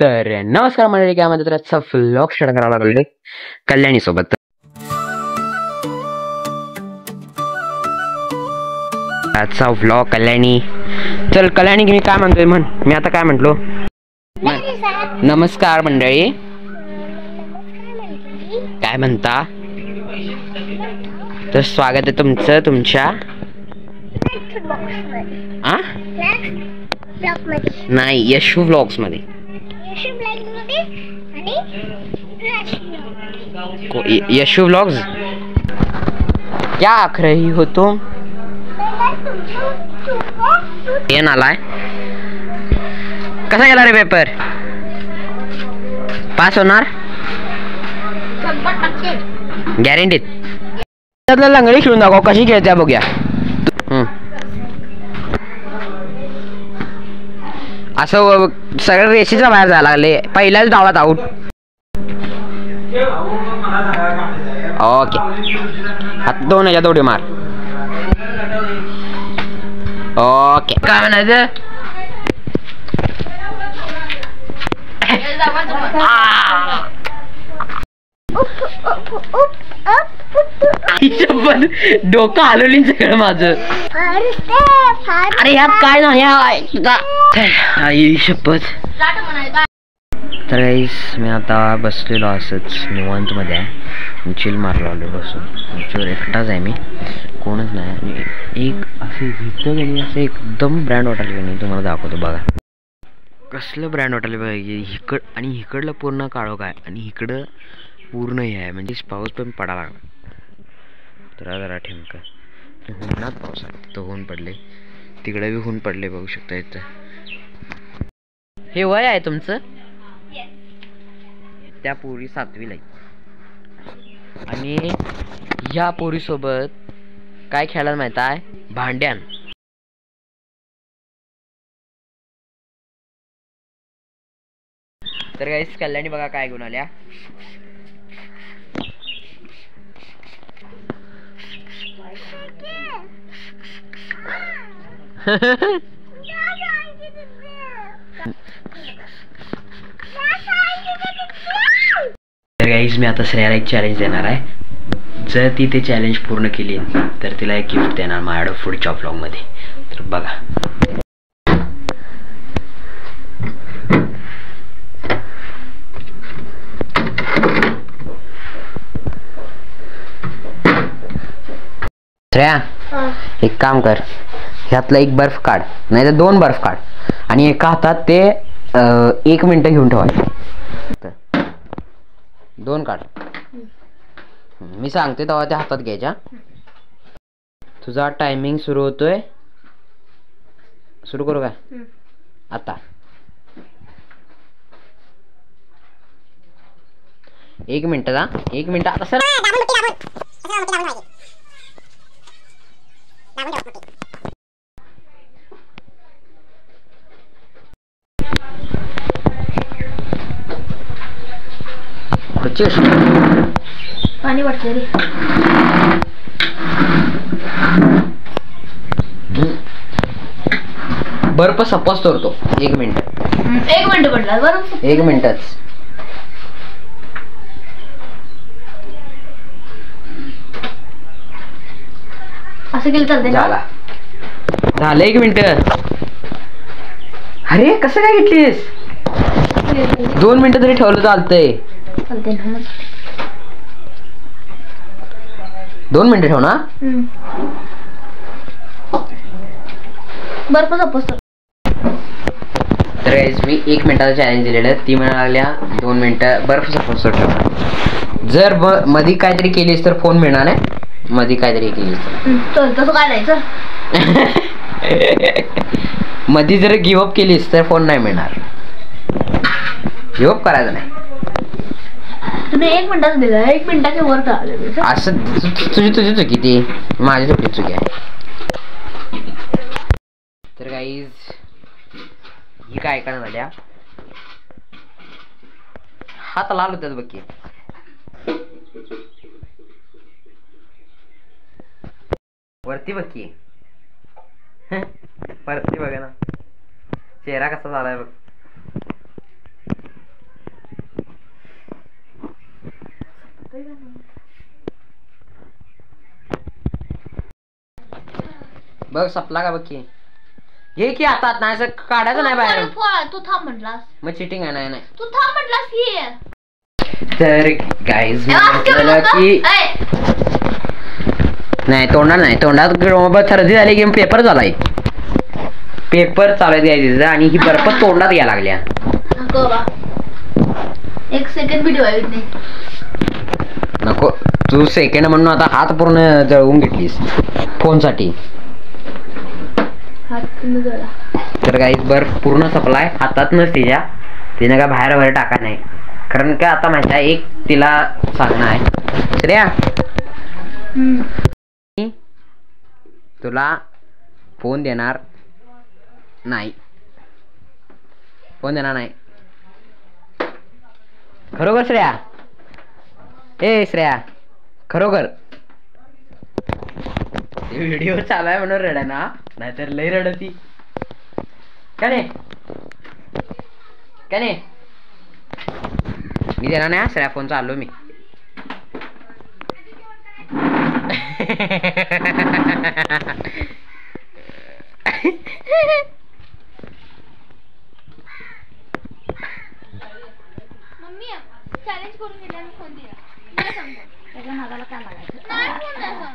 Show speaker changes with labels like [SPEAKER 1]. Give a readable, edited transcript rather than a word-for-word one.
[SPEAKER 1] तर नमस्कार मंडळी, काय म्हणतात आजचा व्लॉग स्टार्ट करायला लागलोय कल्याणी सोबत. आजचा व्लॉग कल्याणी. चल कल्याणी, मी काय म्हणतोय म्हण. मी आता काय म्हंटलो? नमस्कार मंडळी, काय म्हणता? तर स्वागत आहे तुमचं तुमच्या नाही यशू व्लॉग्स मध्ये. यशू व्लॉग्स क्या आख रही हो तुम? ये नालाय. कसा गेला रे पेपर? पास होणार गॅरंटीत. त्यातला लंगडी खेळून दाखव कशी खेळत्या बघूया. असं सगळं रेषेच्या बाहेर जायला लागले. पहिल्याच डावात आऊट. ओके, आता दोन ह्याच्यात उडी मार. ओके, काय म्हणायचं? डोकं हलवली सगळं माझं. अरे यात काय नाही आई शपथ. तर गाईस, मी आता बसलेलो असंच निवांत मध्ये आहे. चिल मारलो आलो बसून. आमच्यावर एकटाच आहे मी, कोणच नाही. आणि एक असं इथं गेली असं एकदम ब्रँड वाटायला नाही. तुम्हाला दाखवतो बघा कसलं ब्रँड वाटायला बघा. आणि इकडलं पूर्ण काळोख आहे आणि इकडं पूर्ण हे आहे. म्हणजे पाऊस पण पडा लागला. जरा जरा ठेमका उन्हात पाऊस आहे. तो ऊन पडले, तिकडे बी ऊन पडले. बघू शकता इथं. हे वय आहे तुमचं? त्या पोरी 7वीला आहे आणि ह्या पोरी सोबत काय खेळायला माहित आहे? भांड्यान. तर गाईस, कल्याणी बघा काय घेऊन आल्या. तर गाईस, मी आता श्रेयाला एक चॅलेंज देणार आहे. जर ती ते चॅलेंज पूर्ण केली तर तिला एक गिफ्ट देणार माझ्याकडं पुढच्या व्लॉग मध्ये. तर बघा. श्रेया, एक काम कर, ह्यातला एक बर्फ काढ, नाही तर 2 बर्फ काढ आणि एका हातात ते 1 मिनिट घेऊन ठेवायचं. 2 काढ. मी सांगते तेव्हा त्या हातात घ्यायच्या. तुझा टायमिंग सुरू होतोय. सुरू करू काय आता? 1 मिनिट का? 1 मिनिट आता सर.
[SPEAKER 2] पाणी वाटते रे.
[SPEAKER 1] बर्फ सपास तोरतो. 1 मिनिट.
[SPEAKER 2] 1 मिनिट पडला बरं.
[SPEAKER 1] 1 मिनिटच.
[SPEAKER 2] असं केलं चालते ना?
[SPEAKER 1] झालं 1 मिनिट. अरे कसं काय घेतलीस? 2 मिनिटं तरी ठेवलं चालतंय.
[SPEAKER 2] चालते ना.
[SPEAKER 1] 2 मिनिटं ठेव ना.
[SPEAKER 2] बर्फ सपोज.
[SPEAKER 1] तर मी 1 मिनिटाचं चॅलेंज दिलेलं. ती म्हणाल्या 2 मिनिटं बर्फ सपोज ठेव. जर मधी काहीतरी केलीस तर फोन मिळणार नाही. मध्ये काहीतरी केलीस
[SPEAKER 2] तर तसं काय नाही.
[SPEAKER 1] मध्ये जर गिव्हअप केलीस तर फोन नाही मिळणार. गिव्हअप करायचं नाही.
[SPEAKER 2] तुम्ही 1 मिनिटाचं दिलं. 1 मिनिटाच्या वर आले
[SPEAKER 1] असं. तुझी चुकी, ती माझी चुकी आहे. तर गाईज, ही काय ऐकायला झाल्या. हात लाल होत्यात बघ की. वरती बघ की. वरती बघा ना, चेहरा कसा झालाय बघ. बघ सपला का बघ की घे की आता नाही असं काढायचं नाही बाहेर
[SPEAKER 2] तू थांब म्हटलास
[SPEAKER 1] मग चिटिंग आहे नाही
[SPEAKER 2] तू थांब म्हटलास की
[SPEAKER 1] तर गाईज म्हटलं की नाही तोंडात सर्दी झाली की पेपर झालाय पेपर चालू द्यायचं आणि ही बर्फ तोंडात घ्यायला लागल्या
[SPEAKER 2] नको बा 1 सेकंड व्हिडिओ आहे नाही
[SPEAKER 1] नको तू सेकंड म्हणून आता हात पूर्ण जळवून घेतलीस फोन साठी
[SPEAKER 2] हात पूर्ण जळला
[SPEAKER 1] तर गाईज बर्फ पूर्ण सपलाय हातातनच तिने का बाहेर टाका नाही कारण का आता माझ्या एक तिला सांगणं आहे श्रेया तुला फोन देणार नाही खरोखर श्रेया ए श्रेया खरोखर व्हिडिओ चालू आहे म्हणून रडा ना नाहीतर लई रडती का नाही मी देणार नाही श्रेया फोन चाललो मी
[SPEAKER 2] मम्मी चॅलेंज करून गेल्याने फोन दिला मला सांग त्याच्या नादाला काय लागायचं नाही फोन